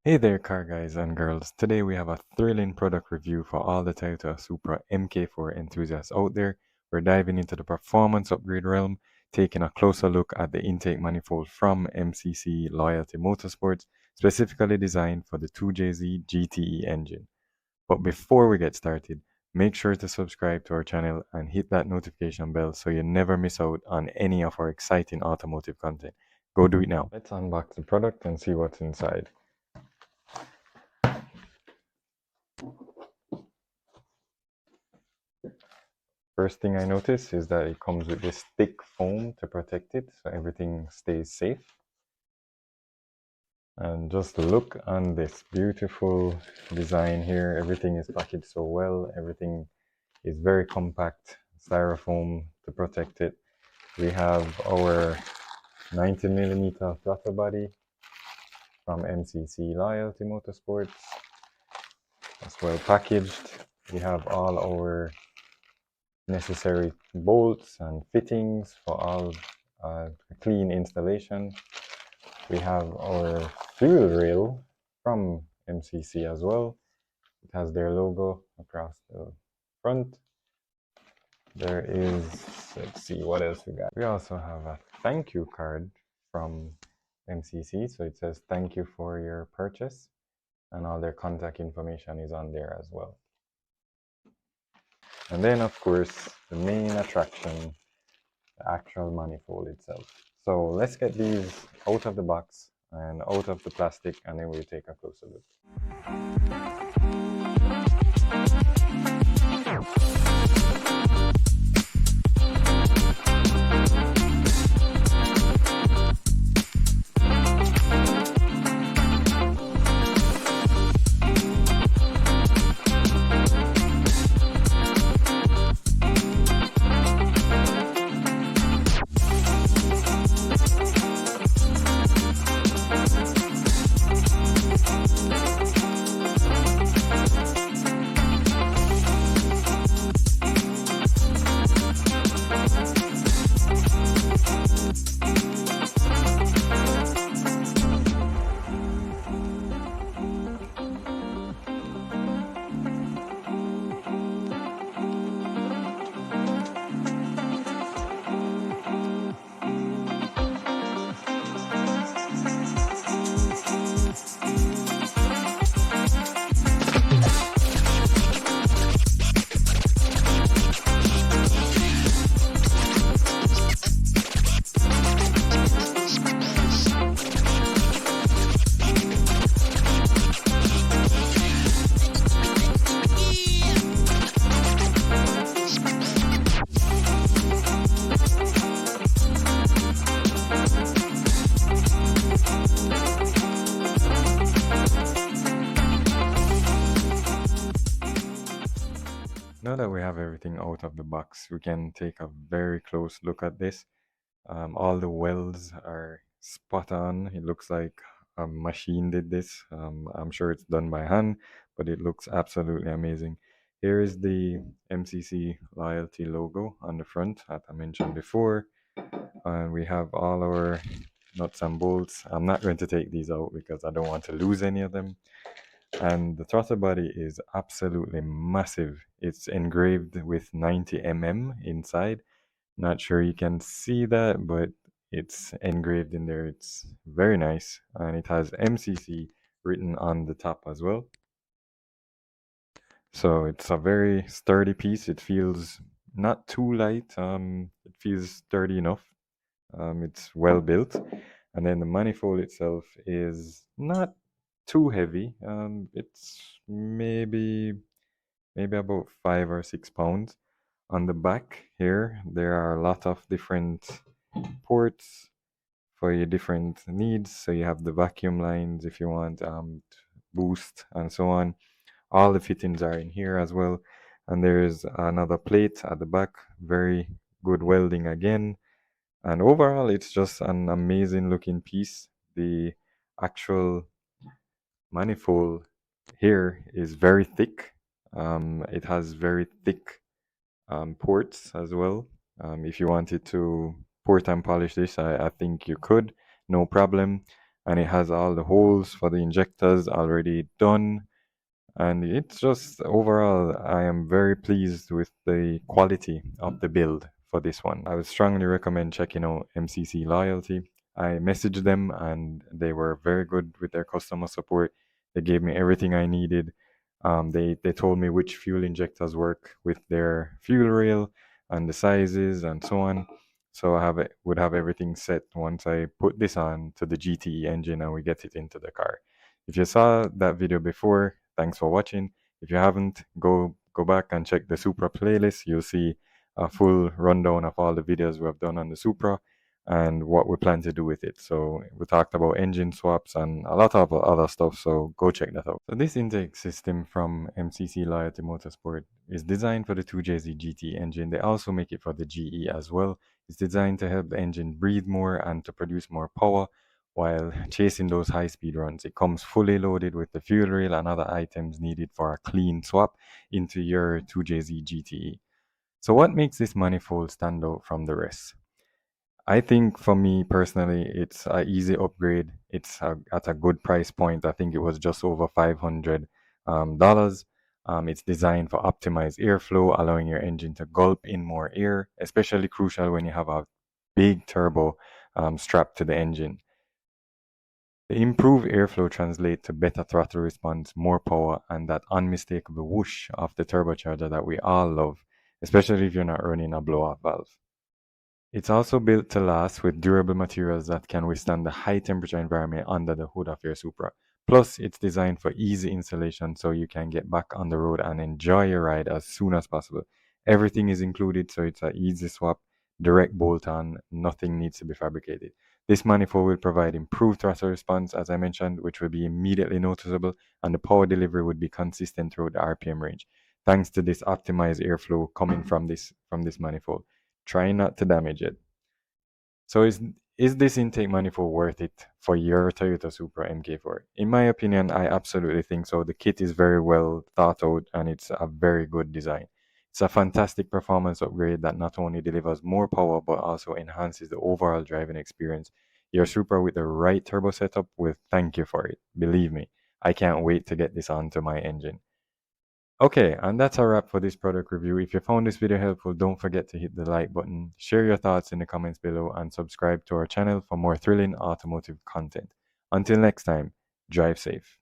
Hey there, car guys and girls. Today we have a thrilling product review for all the Toyota Supra MK4 enthusiasts out there. We're diving into the performance upgrade realm, taking a closer look at the intake manifold from MCC Loyalty Motorsports, specifically designed for the 2JZ GTE engine. But before we get started, make sure to subscribe to our channel and hit that notification bell so you never miss out on any of our exciting automotive content. Go do it now. Let's unbox the product and see what's inside. First thing I notice is that it comes with this thick foam to protect it so everything stays safe. And just look on this beautiful design here. Everything is packaged so well. Everything is very compact, styrofoam to protect it. We have our 90mm throttle body from MCC Loyalty Motorsports. That's well packaged. We have all our necessary bolts and fittings for all clean installation. We have our fuel rail from MCC as well. It has their logo across the front. There is, let's see what else we got. We also have a thank you card from MCC. So it says thank you for your purchase, and all their contact information is on there as well. And then, of course, the main attraction, the actual manifold itself. So let's get these out of the box and out of the plastic, and then we'll take a closer look. Now that we have everything out of the box, we can take a very close look at this. All the welds are spot on. It looks like a machine did this. I'm sure it's done by hand, but it looks absolutely amazing. Here is the MCC Loyalty logo on the front, as I mentioned before. And we have all our nuts and bolts. I'm not going to take these out because I don't want to lose any of them. And the throttle body is absolutely massive. It's engraved with 90mm inside. Not sure you can see that, but it's engraved in there. It's very nice, and it has MCC written on the top as well. So it's a very sturdy piece. It feels not too light. It feels sturdy enough. It's well built, and then the manifold itself is not too heavy. It's maybe about 5 or 6 pounds. On the back here, there are a lot of different ports for your different needs. So you have the vacuum lines if you want boost and so on. All the fittings are in here as well. And there's another plate at the back, very good welding again. And overall, it's just an amazing looking piece. The actual manifold here is very thick. It has very thick ports as well. If you wanted to port and polish this, I think you could, no problem. and it has all the holes for the injectors already done. And it's just overall, I am very pleased with the quality of the build for this one. I would strongly recommend checking out MCC Loyalty. I messaged them and they were very good with their customer support. They gave me everything I needed. They told me which fuel injectors work with their fuel rail and the sizes and so on. So would have everything set once I put this on to the GTE engine and we get it into the car. If you saw that video before, thanks for watching. If you haven't, go back and check the Supra playlist. You'll see a full rundown of all the videos we have done on the Supra and what we plan to do with it. So we talked about engine swaps and a lot of other stuff. So go check that out. So this intake system from MCC Loyalty Motorsport is designed for the 2JZ GT engine. They also make it for the GE as well. It's designed to help the engine breathe more and to produce more power while chasing those high-speed runs. It comes fully loaded with the fuel rail and other items needed for a clean swap into your 2JZ GTE. So what makes this manifold stand out from the rest? I think for me personally, it's an easy upgrade. It's at a good price point. I think it was just over $500. It's designed for optimized airflow, allowing your engine to gulp in more air, especially crucial when you have a big turbo strapped to the engine. The improved airflow translates to better throttle response, more power, and that unmistakable whoosh of the turbocharger that we all love, especially if you're not running a blow-off valve. It's also built to last with durable materials that can withstand the high temperature environment under the hood of your Supra. Plus, it's designed for easy installation so you can get back on the road and enjoy your ride as soon as possible. Everything is included, so it's an easy swap, direct bolt on, nothing needs to be fabricated. This manifold will provide improved throttle response, as I mentioned, which will be immediately noticeable, and the power delivery would be consistent throughout the RPM range, thanks to this optimized airflow coming from this manifold. Try not to damage it. So is this intake manifold worth it for your Toyota Supra MK4? In my opinion, I absolutely think so. The kit is very well thought out and it's a very good design. It's a fantastic performance upgrade that not only delivers more power but also enhances the overall driving experience. Your Supra with the right turbo setup will thank you for it. Believe me, I can't wait to get this onto my engine. Okay, and that's a wrap for this product review. If you found this video helpful, don't forget to hit the like button, share your thoughts in the comments below, and subscribe to our channel for more thrilling automotive content. Until next time, drive safe.